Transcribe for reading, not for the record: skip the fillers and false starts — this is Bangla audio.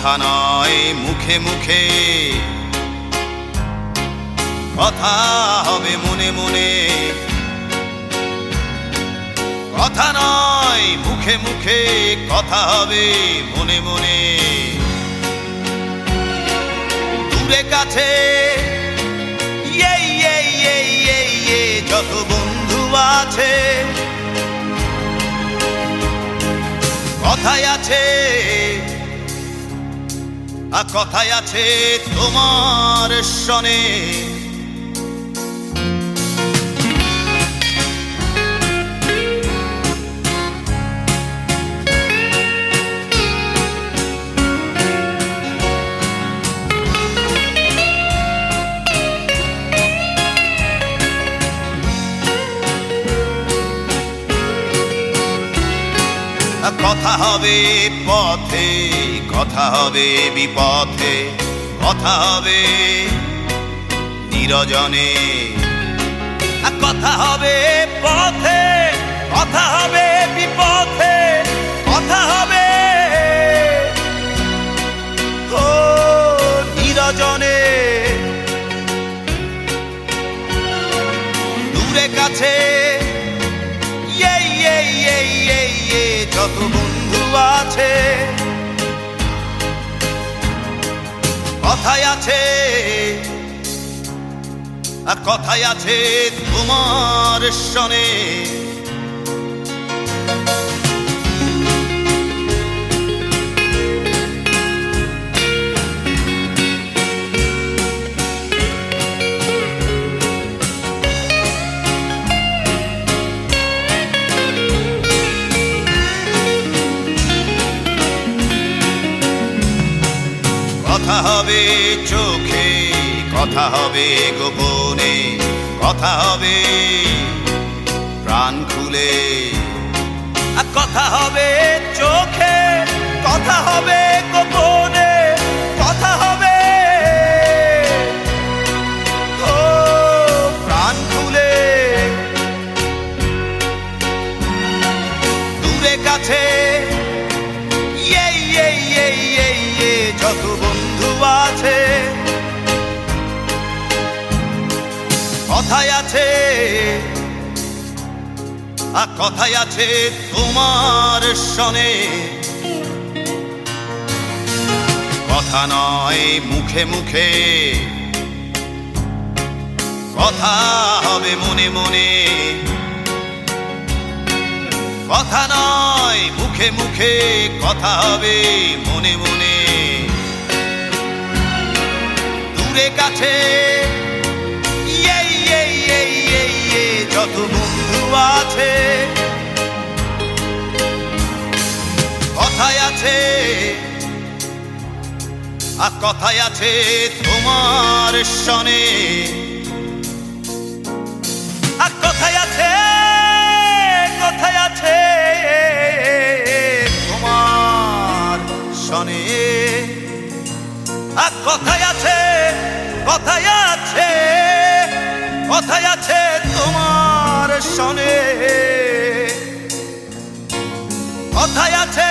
কথা নয় মুখে মুখে, কথা হবে মনে মনে। কথা নয় মুখে মুখে, কথা হবে মনে মনে। দূরে কাছে যত বন্ধু আছে, কথায় আছে কথায় আছে তোমার সনে। কথা হবে পথে, কথা হবে বিপথে, কথা হবে নিরজনে। কথা হবে পথে, কথা হবে বিপথে, কথা হবে ও নিরজনে। দূরে কাছে যত বন্ধু আছে, কথায় আছে কথায় আছে তোমার সনে। কথা হবে চোখে, কথা হবে গোপনে, কথা হবে প্রাণ খুলে। কথা হবে চোখে, কথা হবে গোপনে, কথা হবে ও প্রাণ খুলে। দূরে কাছে যত বন্ধু আছে, কথায় আছে কথায় আছে তোমার সনে। কথা নয় মুখে মুখে, কথা হবে মনে মনে। কথা নয় মুখে মুখে, কথা হবে মনে মনে। দূরে কাছে যত বন্ধু আছে, কথায় আছে কথায় আছে তোমার সনে। কথায় আছে কথায় আছে তোমার সনে। কথায় আছে কথায় আছে কথায় আছে তোমার সনে। কথায় আছে